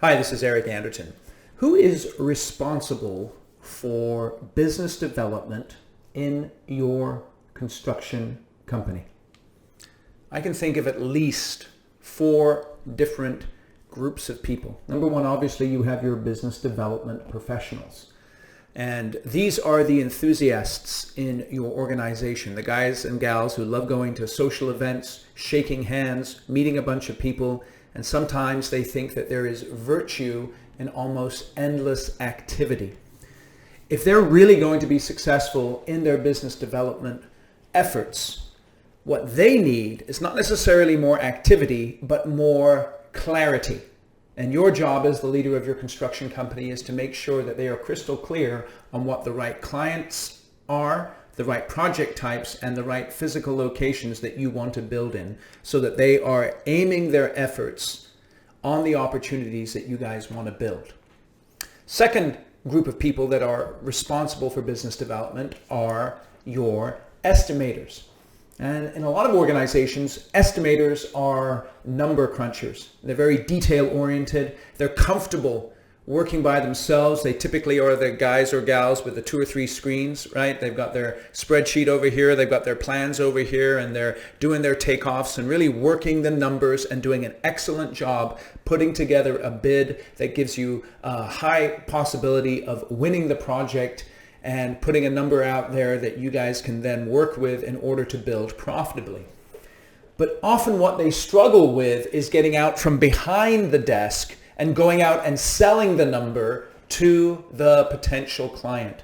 Hi, this is Eric Anderton. Who is responsible for business development in your construction company? I can think of at least 4 different groups of people. Number one, obviously, you have your business development professionals. And these are the enthusiasts in your organization, the guys and gals who love going to social events, shaking hands, meeting a bunch of people, and sometimes they think that there is virtue in almost endless activity. If they're really going to be successful in their business development efforts, what they need is not necessarily more activity, but more clarity. And your job as the leader of your construction company is to make sure that they are crystal clear on what the right clients are, the right project types, and the right physical locations that you want to build in, so that they are aiming their efforts on the opportunities that you guys want to build. Second group of people that are responsible for business development are your estimators. And in a lot of organizations, estimators are number crunchers. They're very detail oriented. They're comfortable working by themselves. They typically are the guys or gals with the 2 or 3 screens, right? They've got their spreadsheet over here, they've got their plans over here, and they're doing their takeoffs and really working the numbers and doing an excellent job putting together a bid that gives you a high possibility of winning the project and putting a number out there that you guys can then work with in order to build profitably. But often what they struggle with is getting out from behind the desk and going out and selling the number to the potential client.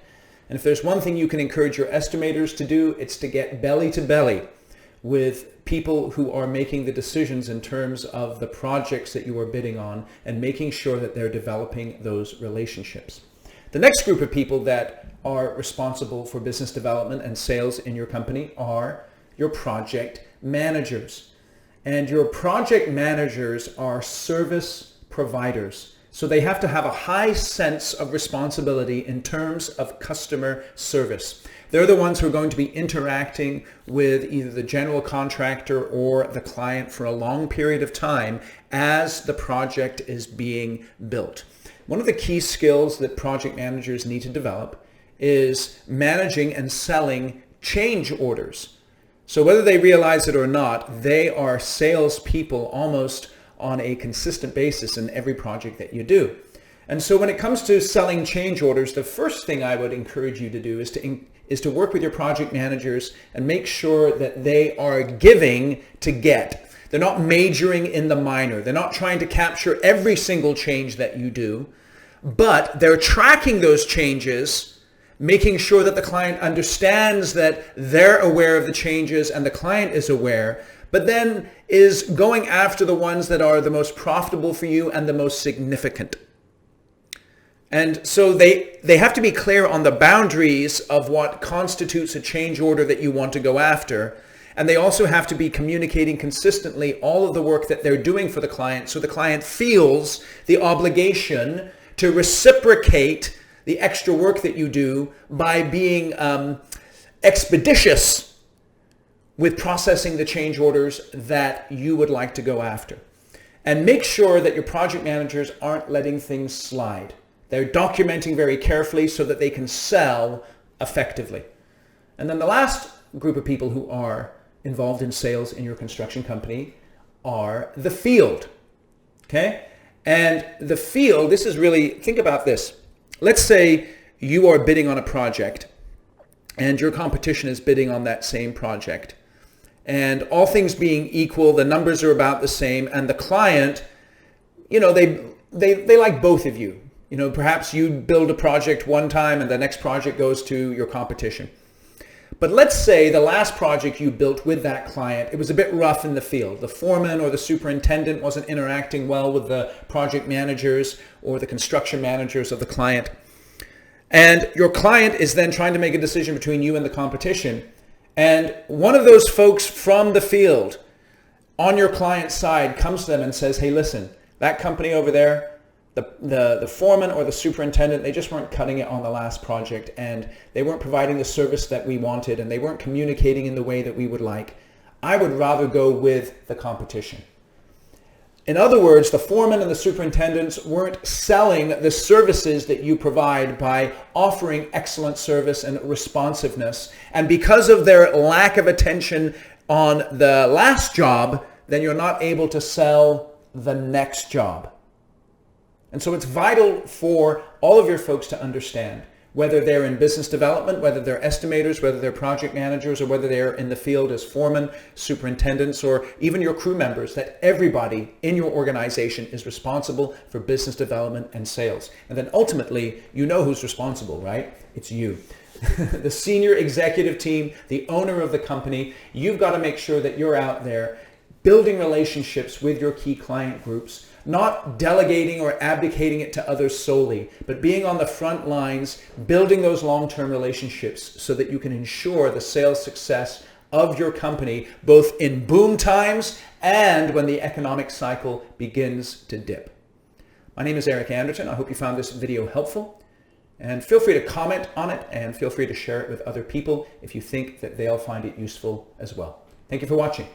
And if there's one thing you can encourage your estimators to do, it's to get belly to belly with people who are making the decisions in terms of the projects that you are bidding on and making sure that they're developing those relationships. The next group of people that are responsible for business development and sales in your company are your project managers. And your project managers are service providers. So they have to have a high sense of responsibility in terms of customer service. They're the ones who are going to be interacting with either the general contractor or the client for a long period of time as the project is being built. One of the key skills that project managers need to develop is managing and selling change orders. So whether they realize it or not, they are salespeople almost on a consistent basis in every project that you do. And so when it comes to selling change orders, the first thing I would encourage you to do is to work with your project managers and make sure that they are giving to get. They're not majoring in the minor. They're not trying to capture every single change that you do, but they're tracking those changes, making sure that the client understands that they're aware of the changes and the client is aware, but then is going after the ones that are the most profitable for you and the most significant. And so they have to be clear on the boundaries of what constitutes a change order that you want to go after. And they also have to be communicating consistently all of the work that they're doing for the client, so the client feels the obligation to reciprocate the extra work that you do by being expeditious with processing the change orders that you would like to go after. And make sure that your project managers aren't letting things slide. They're documenting very carefully so that they can sell effectively. And then the last group of people who are involved in sales in your construction company are the field. Okay? And the field, this is really, think about this. Let's say you are bidding on a project and your competition is bidding on that same project. And all things being equal, the numbers are about the same, and the client, they like both of you. Perhaps you build a project one time and the next project goes to your competition. But let's say the last project you built with that client, it was a bit rough in the field. The foreman or the superintendent wasn't interacting well with the project managers or the construction managers of the client. And your client is then trying to make a decision between you and the competition. And one of those folks from the field on your client's side comes to them and says, hey, listen, that company over there, the foreman or the superintendent, they just weren't cutting it on the last project, and they weren't providing the service that we wanted, and they weren't communicating in the way that we would like. I would rather go with the competition. In other words, the foreman and the superintendents weren't selling the services that you provide by offering excellent service and responsiveness. And because of their lack of attention on the last job, then you're not able to sell the next job. And so it's vital for all of your folks to understand, whether they're in business development, whether they're estimators, whether they're project managers, or whether they're in the field as foremen, superintendents, or even your crew members, that everybody in your organization is responsible for business development and sales. And then ultimately, you know who's responsible, right? It's you. The senior executive team, the owner of the company. You've got to make sure that you're out there building relationships with your key client groups, not delegating or abdicating it to others solely, but being on the front lines, building those long-term relationships so that you can ensure the sales success of your company, both in boom times and when the economic cycle begins to dip. My name is Eric Anderton. I hope you found this video helpful. And feel free to comment on it and feel free to share it with other people if you think that they'll find it useful as well. Thank you for watching.